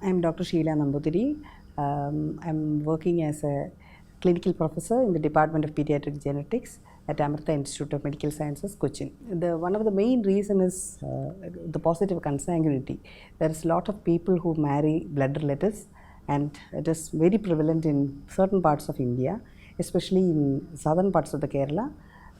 I'm Dr. Sheila Nambudiri. I'm working as a clinical professor in the Department of Pediatric Genetics at Amrita Institute of Medical Sciences, Cochin. One of the main reasons is the positive consanguinity. There is a lot of people who marry blood relatives, and it is very prevalent in certain parts of India, especially in southern parts of the Kerala,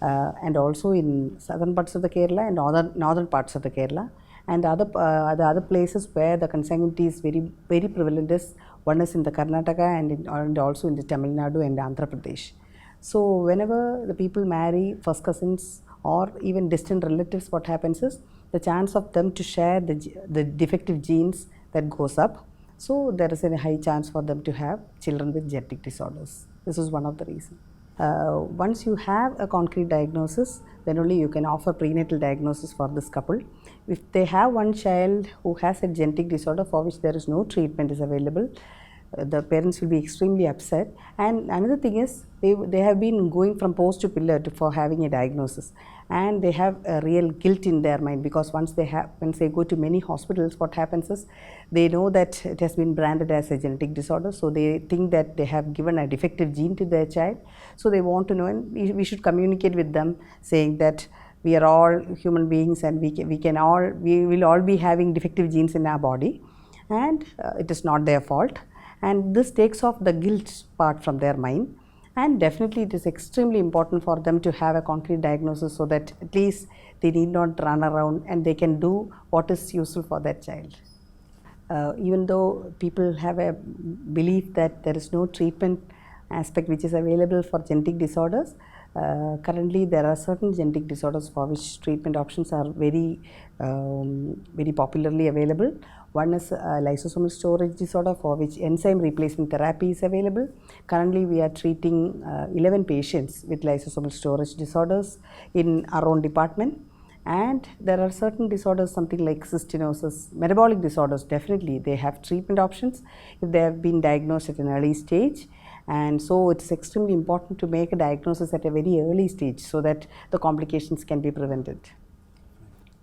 and also in southern parts of the Kerala and northern parts of the Kerala. And the other places where the consanguinity is very prevalent is one is in the Karnataka and also in the Tamil Nadu and Andhra Pradesh. So whenever the people marry first cousins or even distant relatives, what happens is the chance of them to share the defective genes that goes up. So there is a high chance for them to have children with genetic disorders. This is one of the reasons. Once you have a concrete diagnosis, then only you can offer prenatal diagnosis for this couple. If they have one child who has a genetic disorder for which there is no treatment is available, the parents will be extremely upset. And another thing is they have been going from post to pillar for having a diagnosis, and they have a real guilt in their mind, because once they go to many hospitals, what happens is they know that it has been branded as a genetic disorder, so they think that they have given a defective gene to their child. So they want to know, and we should communicate with them saying that we are all human beings and we will all be having defective genes in our body, and it is not their fault. And this takes off the guilt part from their mind, and definitely it is extremely important for them to have a concrete diagnosis, so that at least they need not run around and they can do what is useful for their child. Even though people have a belief that there is no treatment aspect which is available for genetic disorders, currently there are certain genetic disorders for which treatment options are very popularly available. One is lysosomal storage disorder, for which enzyme replacement therapy is available. Currently we are treating 11 patients with lysosomal storage disorders in our own department. And there are certain disorders, something like cystinosis, metabolic disorders, definitely they have treatment options if they have been diagnosed at an early stage. And so it's extremely important to make a diagnosis at a very early stage so that the complications can be prevented.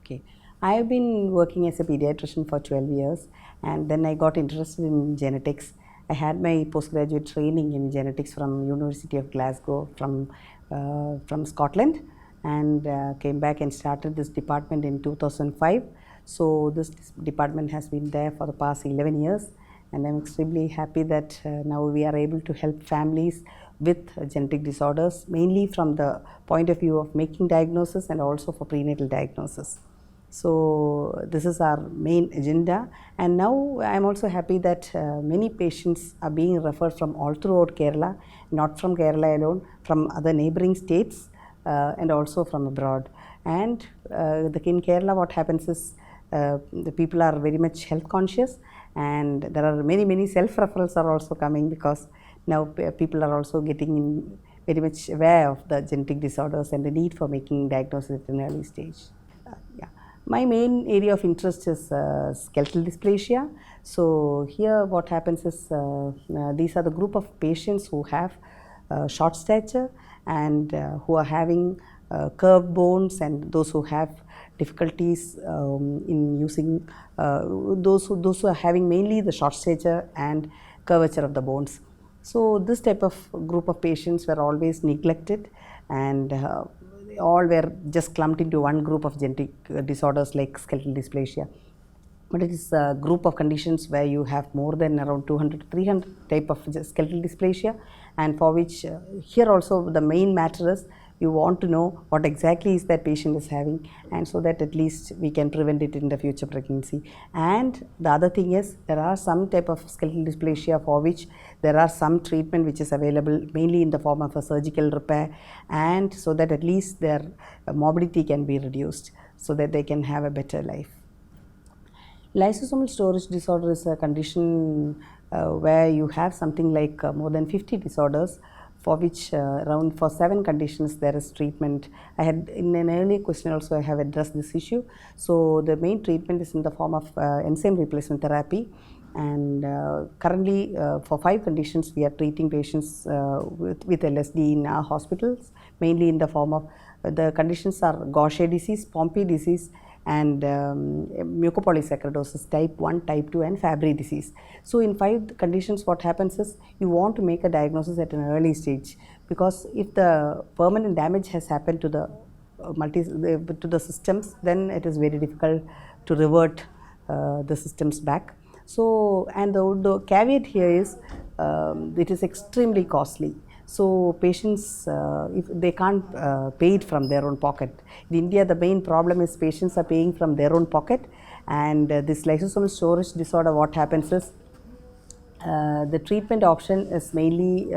Okay. I have been working as a pediatrician for 12 years, and then I got interested in genetics. I had my postgraduate training in genetics from University of Glasgow from Scotland, and came back and started this department in 2005. So this department has been there for the past 11 years, and I'm extremely happy that now we are able to help families with genetic disorders, mainly from the point of view of making diagnosis and also for prenatal diagnosis. So this is our main agenda, and now I am also happy that many patients are being referred from all throughout Kerala, not from Kerala alone, from other neighboring states and also from abroad. And in Kerala, what happens is the people are very much health conscious, and there are many self-referrals are also coming, because now people are also getting very much aware of the genetic disorders and the need for making diagnosis at an early stage. Yeah. My main area of interest is skeletal dysplasia. So here what happens is these are the group of patients who have short stature and who are having curved bones, and those who have difficulties in using those who are having mainly the short stature and curvature of the bones. So this type of group of patients were always neglected, and all were just clumped into one group of genetic disorders like skeletal dysplasia. But it is a group of conditions where you have more than around 200 to 300 type of skeletal dysplasia, and for which here also the main matter is you want to know what exactly is that patient is having, and so that at least we can prevent it in the future pregnancy. And the other thing is there are some type of skeletal dysplasia for which there are some treatment which is available, mainly in the form of a surgical repair, and so that at least their mobility can be reduced so that they can have a better life. Lysosomal storage disorder is a condition where you have something like more than 50 disorders, for which around for 7 conditions there is treatment. I had in an earlier question also I have addressed this issue. So the main treatment is in the form of enzyme replacement therapy, and currently for 5 conditions we are treating patients with LSD in our hospitals, mainly in the form of the conditions are Gaucher disease, Pompe disease, and mucopolysaccharidosis type 1, type 2 and Fabry disease. So in 5 conditions what happens is you want to make a diagnosis at an early stage, because if the permanent damage has happened to the to the systems, then it is very difficult to revert the systems back. So, and the caveat here is it is extremely costly. So patients, if they can't pay it from their own pocket. In India, the main problem is patients are paying from their own pocket, and this lysosomal storage disorder, what happens is the treatment option is mainly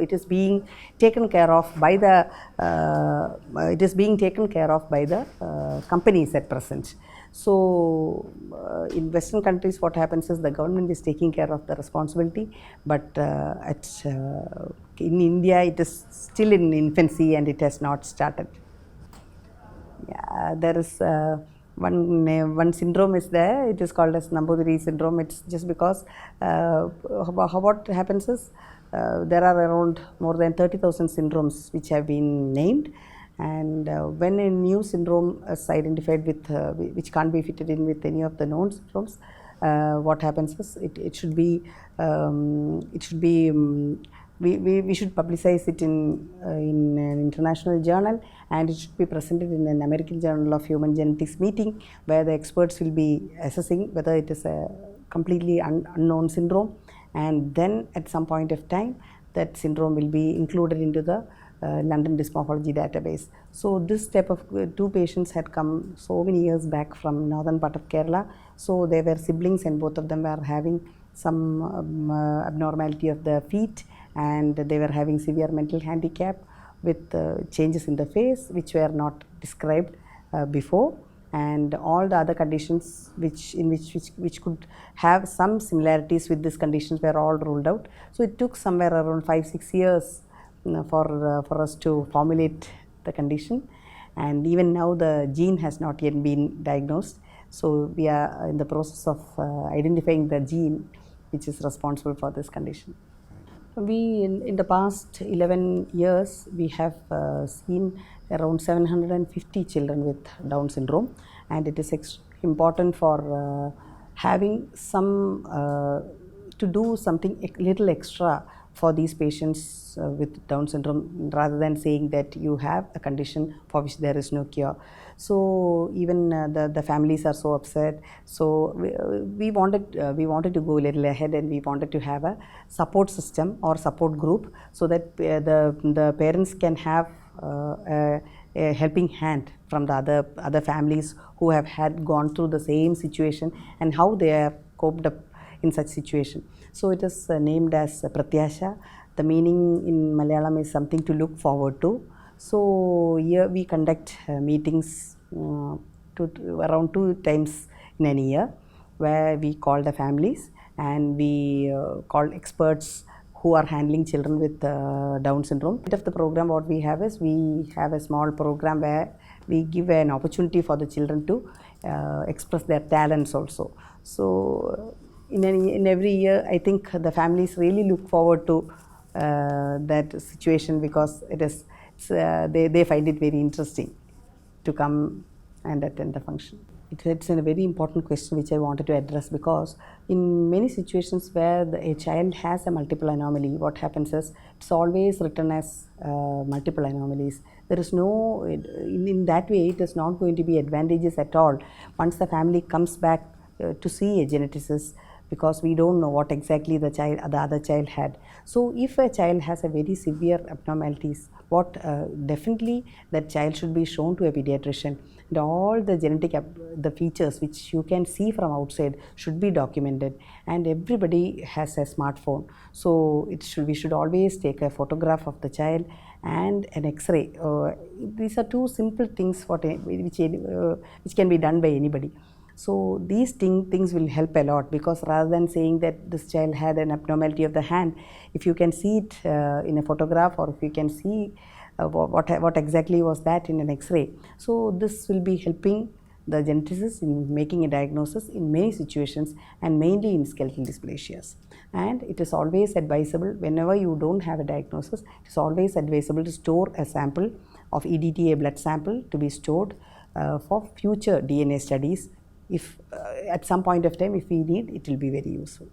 it is being taken care of by the companies at present. So in Western countries what happens is the government is taking care of the responsibility, but in India it is still in infancy and it has not started. Yeah, there is one syndrome is there. It is called as Nambudiri syndrome. It's just because what happens is there are around more than 30,000 syndromes which have been named, and when a new syndrome is identified with which can't be fitted in with any of the known syndromes, what happens is it should be we should publicize it in an international journal, and it should be presented in an American Journal of Human Genetics meeting, where the experts will be assessing whether it is a completely unknown syndrome, and then at some point of time that syndrome will be included into the London Dysmorphology database. So this type of 2 patients had come so many years back from northern part of Kerala. So they were siblings, and both of them were having some abnormality of the feet, and they were having severe mental handicap with changes in the face which were not described before, and all the other conditions which could have some similarities with these conditions were all ruled out. So it took somewhere around 5-6 years for us to formulate the condition, and even now the gene has not yet been diagnosed. So we are in the process of identifying the gene which is responsible for this condition. We in the past 11 years we have seen around 750 children with Down syndrome, and it is important for having some to do something little extra for these patients with Down syndrome, rather than saying that you have a condition for which there is no cure. So even the families are so upset. So we wanted to go a little ahead, and we wanted to have a support system or support group, so that the parents can have a helping hand from the other families who have gone through the same situation and how they have coped up in such situation. So it is named as Pratyasha. The meaning in Malayalam is something to look forward to. So here we conduct meetings around 2 times in a year, where we call the families, and we call experts who are handling children with Down syndrome. Part of the program what we have is we have a small program where we give an opportunity for the children to express their talents also. So in every year, I think the families really look forward to that situation, because they find it very interesting to come and attend the function. It's a very important question which I wanted to address, because in many situations where a child has a multiple anomaly, what happens is it's always written as multiple anomalies. There is no, in that way it is not going to be advantageous at all once the family comes back to see a geneticist, because we don't know what exactly the other child had. So if a child has a very severe abnormalities, definitely that child should be shown to a pediatrician, and all the genetic the features which you can see from outside should be documented, and everybody has a smartphone. So we should always take a photograph of the child and an X-ray. These are 2 simple things which can be done by anybody. So these things will help a lot, because rather than saying that this child had an abnormality of the hand, if you can see it in a photograph, or if you can see what exactly was that in an X-ray, so this will be helping the geneticist in making a diagnosis in many situations, and mainly in skeletal dysplasias. And it is always advisable, whenever you don't have a diagnosis, it is always advisable to store a sample of EDTA blood sample to be stored for future DNA studies. If at some point of time, if we need, it will be very useful.